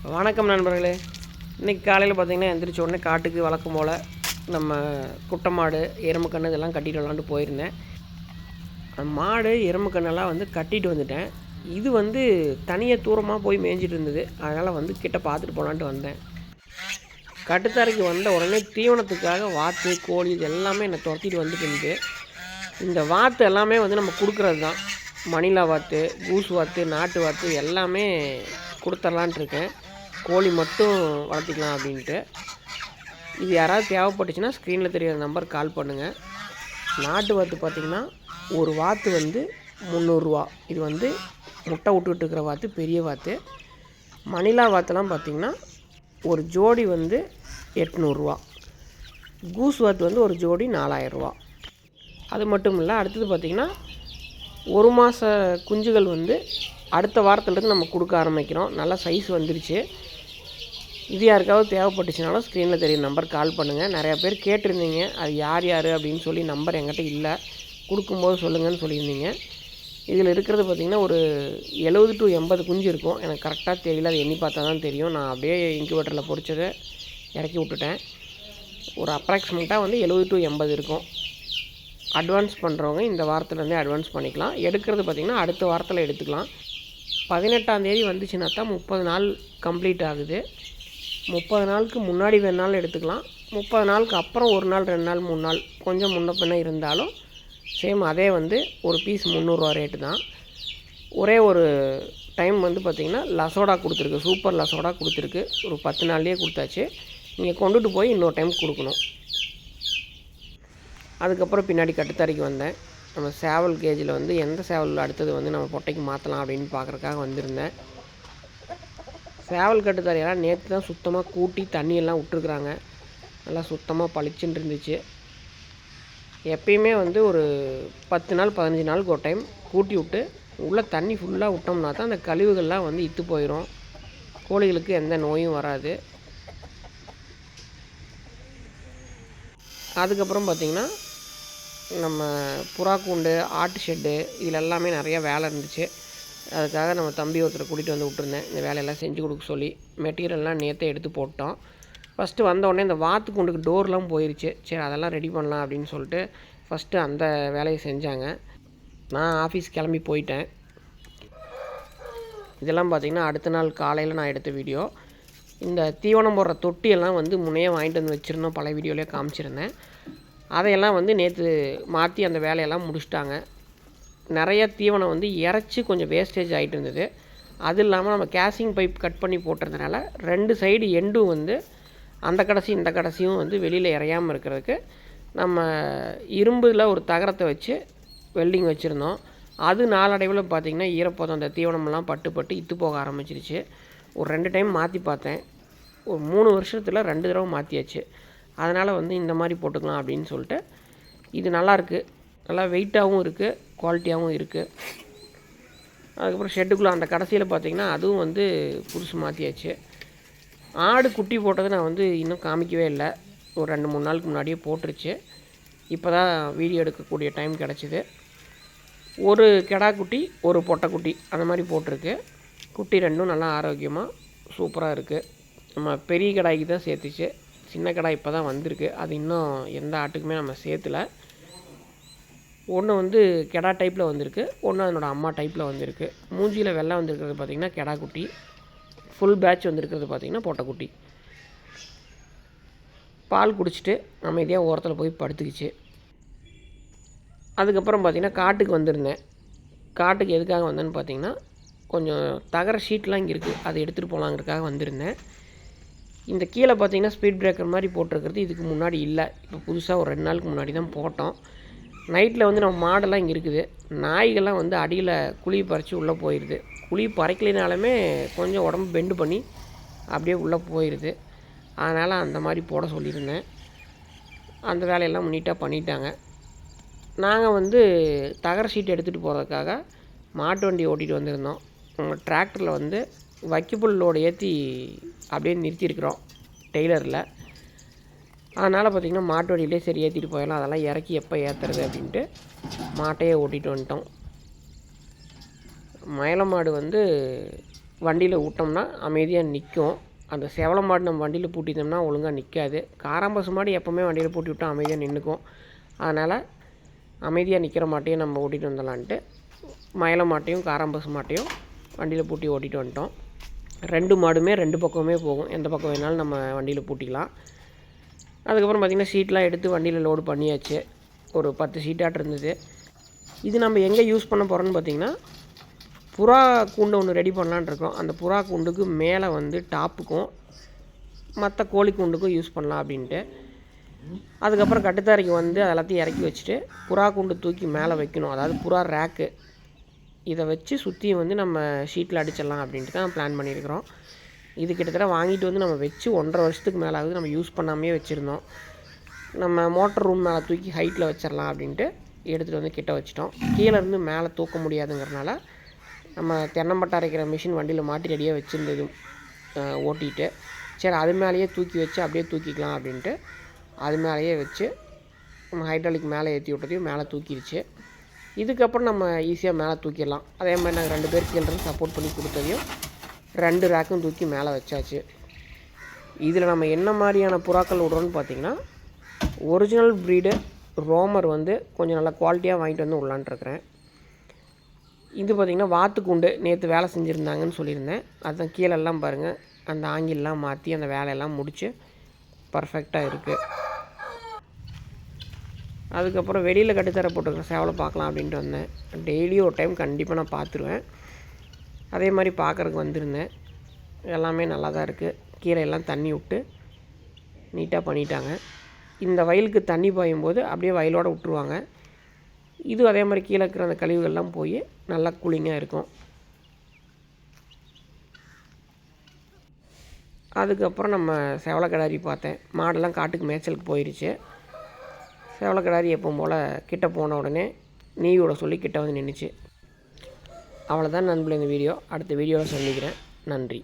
வணக்கம் நண்பர்களே. இன்றைக்கி காலையில் பார்த்திங்கன்னா எந்திரிச்ச உடனே காட்டுக்கு வழக்கம் போல் நம்ம குட்டை மாடு எருமை கன்று இதெல்லாம் கட்டிட்டு வரலான்ட்டு போயிருந்தேன். மாடு எருமை கண்ணெல்லாம் கட்டிட்டு வந்துட்டேன். இது தனியாக தூரமாக போய் மேய்ஞ்சிட்டு இருந்தது. அதனால் கிட்ட பார்த்துட்டு போகலான்ட்டு வந்தேன். கட்டுத்தரைக்கு வந்த உடனே தீவனத்துக்காக வாத்து கோழி இது எல்லாமே என்னை துரத்திட்டு வந்துட்டு இருந்தது. இந்த வாத்து எல்லாமே நம்ம கொடுக்குறது தான். மணிலா வாத்து, கூஸ் வாத்து, நாட்டு வாத்து எல்லாமே கொடுத்துர்லான்ட்டு இருக்கேன். கோழி மட்டும் வளர்த்திக்கலாம் அப்படின்ட்டு. இது யாராவது தேவைப்பட்டுச்சுன்னா ஸ்க்ரீனில் தெரிகிற நம்பருக்கு கால் பண்ணுங்கள். நாட்டு வாத்து பார்த்திங்கன்னா ஒரு வாத்து 300 இது முட்டை விட்டுக்கிட்டு இருக்கிற வாத்து, பெரிய வாத்து. மணிலா வாத்துலாம் பார்த்திங்கன்னா ஒரு ஜோடி 800. கூஸ் வாத்து ஒரு ஜோடி 4000. அது மட்டும் இல்லை, அடுத்தது பார்த்திங்கன்னா 1 மாத குஞ்சுகள் அடுத்த வாரத்துலேருந்து நம்ம கொடுக்க ஆரம்பிக்கிறோம். நல்லா சைஸ் வந்துருச்சு. இது யாருக்காவது தேவைப்பட்டுச்சுனாலும் ஸ்க்ரீனில் தெரியும் நம்பருக்கு கால் பண்ணுங்கள். நிறையா பேர் கேட்டிருந்தீங்க, அது யார் அப்படின்னு சொல்லி. நம்பர் என்கிட்ட இல்லை, கொடுக்கும்போது சொல்லுங்கன்னு சொல்லியிருந்தீங்க. இதில் இருக்கிறது பார்த்திங்கன்னா ஒரு 70 to 80 குஞ்சு இருக்கும். எனக்கு கரெக்டாக தெரியல, அது எண்ணி பார்த்தா தான் தெரியும். நான் அப்படியே இன்குபேட்டரில் பொறிச்சதை இறக்கி விட்டுட்டேன். ஒரு அப்ராக்சிமேட்டாக 70 to 80 இருக்கும். அட்வான்ஸ் பண்ணுறவங்க இந்த வாரத்துலேருந்தே அட்வான்ஸ் பண்ணிக்கலாம். எடுக்கிறது பார்த்திங்கன்னா அடுத்த வாரத்தில் எடுத்துக்கலாம். 18ஆம் தேதி வந்துச்சுன்னா தான் 30 நாள் கம்ப்ளீட் ஆகுது. 30 நாளுக்கு முன்னாடி வேணாலும் எடுத்துக்கலாம். 30 நாளுக்கு அப்புறம் 1 நாள் 2 நாள் 3 நாள் கொஞ்சம் முன்ன பின்ன இருந்தாலும் சேம் அதே ஒரு பீஸ் 300 ரேட்டு தான். ஒரே ஒரு டைம் பார்த்திங்கன்னா லசோடா கொடுத்துருக்கு, சூப்பர் லசோடா கொடுத்துருக்கு. ஒரு 10 நாள்லேயே கொடுத்தாச்சு. நீங்கள் கொண்டுட்டு போய் இன்னொரு டைம் கொடுக்கணும். அதுக்கப்புறம் பின்னாடி கட்டுத்தரைக்கு வந்தேன். நம்ம சேவல் கேஜில் எந்த சேவல் அடுத்தது நம்ம பொட்டைக்கு மாற்றலாம் அப்படின்னு பார்க்குறக்காக வந்திருந்தேன். சேவல் கட்டுத்தரையெல்லாம் நேற்று தான் சுத்தமாக கூட்டி தண்ணியெல்லாம் விட்டுருக்குறாங்க. நல்லா சுத்தமாக பளிச்சுன்னு இருந்துச்சு. எப்பயுமே ஒரு 10 நாள் 15 நாளுக்கு ஒரு டைம் கூட்டி விட்டு உள்ளே தண்ணி ஃபுல்லாக விட்டோம்னா தான் அந்த கழிவுகள்லாம் இத்து போயிடும். கோழிகளுக்கு எந்த நோயும் வராது. அதுக்கப்புறம் பார்த்திங்கன்னா நம்ம புறா கூண்டு, ஆட்டு ஷெட்டு இதில் எல்லாமே நிறையா வேலை இருந்துச்சு. அதுக்காக நம்ம தம்பி ஒருத்தரை கூட்டிகிட்டு விட்டுருந்தேன், இந்த வேலையெல்லாம் செஞ்சு கொடுக்க சொல்லி. மெட்டீரியல்லாம் நேற்றே எடுத்து போட்டோம். ஃபஸ்ட்டு வந்தோடனே இந்த வாத்து கூண்டுக்கு டோர்லாம் போயிடுச்சு. சரி, அதெல்லாம் ரெடி பண்ணலாம் அப்படின்னு சொல்லிட்டு ஃபஸ்ட்டு அந்த வேலையை செஞ்சாங்க. நான் ஆஃபீஸ் கிளம்பி போயிட்டேன். இதெல்லாம் பார்த்திங்கன்னா அடுத்த நாள் காலையில் நான் எடுத்த வீடியோ. இந்த தீவனம் போடுற தொட்டியெல்லாம் முன்னையே வாங்கிட்டு வச்சுருந்தோம், பழைய வீடியோலேயே காமிச்சிருந்தேன். அதையெல்லாம் நேற்று மாற்றி அந்த வேலையெல்லாம் முடிச்சிட்டாங்க. நிறைய தீவனம் இறச்சி கொஞ்சம் வேஸ்டேஜ் ஆகிட்டு இருந்தது. அது இல்லாமல் நம்ம கேசிங் பைப் கட் பண்ணி போட்டுறதுனால 2 சைடு எண்டும் அந்த கடைசி இந்த கடைசியும் வெளியில் இறையாமல் இருக்கிறதுக்கு நம்ம இரும்பில் ஒரு தகரத்தை வச்சு வெல்டிங் வச்சுருந்தோம். அது நாளடைவில் பார்த்திங்கன்னா ஈரப்பதம் அந்த தீவனமெல்லாம் பட்டு இத்து போக ஆரம்பிச்சிருச்சு. ஒரு 2 டைம் மாற்றி பார்த்தேன். ஒரு 3 வருஷத்தில் 2 தடவை மாற்றியாச்சு. அதனால் இந்த மாதிரி போட்டுக்கலாம் அப்படின்னு சொல்லிட்டு. இது நல்லாயிருக்கு, நல்லா வெயிட்டாகவும் இருக்குது, குவாலிட்டியாகவும் இருக்குது. அதுக்கப்புறம் ஷெட்டுக்குள்ளே அந்த கடைசியில் பார்த்திங்கன்னா அதுவும் புதுசு மாற்றியாச்சு. ஆடு குட்டி போட்டது நான் இன்னும் காமிக்கவே இல்லை. ஒரு 2-3 நாளுக்கு முன்னாடியே போட்டுருச்சு. இப்போ தான் வீடியோ எடுக்கக்கூடிய டைம் கிடச்சிது. ஒரு கெடா குட்டி, ஒரு பொட்டைக்குட்டி அந்த மாதிரி போட்டிருக்கு. குட்டி ரெண்டும் நல்லா ஆரோக்கியமாக சூப்பராக இருக்குது. நம்ம பெரிய கடாய்க்கு தான் சேர்த்துச்சு. சின்ன கடாய் இப்போ தான் வந்திருக்கு. அது இன்னும் எந்த ஆட்டுக்குமே நம்ம சேர்த்துல. ஒன்று கெடா டைப்பில் வந்திருக்கு, ஒன்று அதனோட அம்மா டைப்பில் வந்திருக்கு. மூஞ்சியில் வெள்ளை வந்திருக்கிறது பார்த்திங்கன்னா கெடா குட்டி. ஃபுல் பேட்ச் வந்திருக்கிறது பார்த்திங்கன்னா பொட்டைக்குட்டி. பால் குடிச்சிட்டு அமைதியாக ஓரத்தில் போய் படுத்துக்கிச்சு. அதுக்கப்புறம் பார்த்திங்கன்னா காட்டுக்கு வந்திருந்தேன். காட்டுக்கு எதுக்காக வந்தேன்னு பார்த்திங்கன்னா கொஞ்சம் தகர ஷீட்லாம் இங்கே இருக்குது, அதை எடுத்துகிட்டு போகலாங்கிறதுக்காக வந்திருந்தேன். இந்த கீழே பார்த்திங்கன்னா ஸ்பீட் பிரேக்கர் மாதிரி போட்டிருக்கிறது இதுக்கு முன்னாடி இல்லை. இப்போ புதுசாக ஒரு 2 நாளுக்கு முன்னாடி தான் போட்டோம். நைட்டில் நம்ம மாடெல்லாம் இங்கே இருக்குது. நாய்கள்லாம் அடியில் குழி பறித்து உள்ளே போயிடுது. குழி பறிக்கலினாலுமே கொஞ்சம் உடம்பு பெண்டு பண்ணி அப்படியே உள்ளே போயிடுது. அதனால் அந்த மாதிரி போட சொல்லியிருந்தேன். அந்த வேலையெல்லாம் நீட்டாக பண்ணிட்டாங்க. நாங்கள் தகர ஷீட் எடுத்துகிட்டு போகிறதுக்காக மாட்டு வண்டி ஓட்டிகிட்டு வந்திருந்தோம். டிராக்டரில் வைக்கப்புல் லோடு ஏற்றி அப்படியே நிறுத்தியிருக்கிறோம் டெய்லரில். அதனால் பார்த்திங்கன்னா மாட்டு வண்டியிலே சரி ஏற்றிட்டு போயிடலாம், அதெல்லாம் இறக்கி எப்போ ஏற்றுறது அப்படின்ட்டு மாட்டையே ஓட்டிகிட்டு வந்துட்டோம். மயில மாடு வண்டியில் விட்டோம்னா அமைதியாக நிற்கும். அந்த செவல மாடு நம்ம வண்டியில் பூட்டிட்டோம்னா ஒழுங்காக நிற்காது. காராம்பசு மாடு எப்போவுமே வண்டியில் பூட்டி விட்டால் அமைதியாக நின்றுக்கும். அதனால் அமைதியாக நிற்கிற மாட்டையும் நம்ம ஓட்டிகிட்டு வந்துடலான்ட்டு மயில மாட்டையும் காராம்பசு மாட்டையும் வண்டியில் பூட்டி ஓட்டிகிட்டு வந்துட்டோம். 2 மாடுமே 2 பக்கமே போகும். எந்த பக்கம் வேணாலும் நம்ம வண்டியில் பூட்டிக்கலாம். அதுக்கப்புறம் பார்த்திங்கன்னா சீட்லாம் எடுத்து வண்டியில் லோடு பண்ணியாச்சு. ஒரு 10 சீட்டாட்டு இருந்தது. இது நம்ம எங்கே யூஸ் பண்ண போகிறோன்னு பார்த்திங்கன்னா, புறா கூண்டு ஒன்று ரெடி பண்ணலான்னு இருக்கோம். அந்த புறா கூண்டுக்கு மேலே வந்து டாப்புக்கும் மற்ற கோழி கூண்டுக்கும் யூஸ் பண்ணலாம் அப்படின்ட்டு. அதுக்கப்புறம் கட்டுத்தரைக்கு வந்து எல்லாத்தையும் இறக்கி வச்சுட்டு புறா கூண்டு தூக்கி மேலே வைக்கணும். அதாவது புறா ரேக்கு இதை வச்சு சுற்றி வந்து நம்ம ஷீட்டில் அடிச்சிடலாம் அப்படின்ட்டு தான் பிளான் பண்ணியிருக்கிறோம். இது கிட்டத்தட்ட வாங்கிட்டு வந்து நம்ம வச்சு 1.5 வருஷத்துக்கு மேலே ஆகுது. நம்ம யூஸ் பண்ணாமே வச்சுருந்தோம். நம்ம மோட்டர் ரூம் மேலே தூக்கி ஹைட்டில் வச்சிடலாம் அப்படின்ட்டு எடுத்துகிட்டு வந்து கிட்ட வச்சிட்டோம். கீழேருந்து மேலே தூக்க முடியாதுங்கிறனால நம்ம தென்னம்பட்டை அரைக்கிற மிஷின் வண்டியில் மாட்டி ரெடியாக வச்சுருந்தது ஓட்டிகிட்டு, சரி அது மேலேயே தூக்கி வச்சு அப்படியே தூக்கிக்கலாம் அப்படின்ட்டு அது மேலேயே வச்சு நம்ம ஹைட்ராலிக் மேலே ஏற்றி விட்டதையும் மேலே தூக்கிடுச்சு. இதுக்கப்புறம் நம்ம ஈஸியாக மேலே தூக்கிடலாம். அதே மாதிரி நாங்கள் 2 பேர் கீழே சப்போர்ட் பண்ணி கொடுத்ததையும் 2 ரேக்கும் தூக்கி மேலே வச்சாச்சு. இதில் நம்ம என்ன மாதிரியான புறாக்கள் விடுறோன்னு பார்த்திங்கன்னா, ஒரிஜினல் ப்ரீடு ரோமர் வந்து கொஞ்சம் நல்லா குவாலிட்டியாக வாங்கிட்டு வந்து விட்லான்ட்ருக்கிறேன். இது பார்த்திங்கன்னா வாத்துக்கூண்டு நேற்று வேலை செஞ்சுருந்தாங்கன்னு சொல்லியிருந்தேன். அதுதான் கீழெல்லாம் பாருங்கள், அந்த ஆங்கிலெலாம் மாற்றி அந்த வேலையெல்லாம் முடித்து பர்ஃபெக்டாக இருக்குது. அதுக்கப்புறம் வெளியில் கட்டுத்தர போட்டுருக்கிற சேவலை பார்க்கலாம் அப்படின்ட்டு வந்தேன். டெய்லியும் ஒரு டைம் கண்டிப்பாக நான் பார்த்துருவேன். அதே மாதிரி பார்க்குறதுக்கு வந்திருந்தேன். எல்லாமே நல்லா தான் இருக்குது. கீழே எல்லாம் தண்ணி விட்டு நீட்டாக பண்ணிட்டாங்க. இந்த வயலுக்கு தண்ணி பாயும் போது அப்படியே வயலோடு விட்டுருவாங்க. இது அதே மாதிரி கீழே இருக்கிற அந்த கழிவுகள்லாம் போய் நல்லா கூலிங்காக இருக்கும். அதுக்கப்புறம் நம்ம செவலக்கிடாரி பார்த்தேன். மாடெல்லாம் காட்டுக்கு மேய்ச்சலுக்கு போயிடுச்சு. செவலக்கிடாரி எப்பவும் போல் கிட்ட போன உடனே நீவிட சொல்லி கிட்ட வந்து நின்றுச்சு. அவ்வளோதான் நண்பர்களே இந்த வீடியோ. அடுத்த வீடியோவில் சந்திக்கிறேன். நன்றி.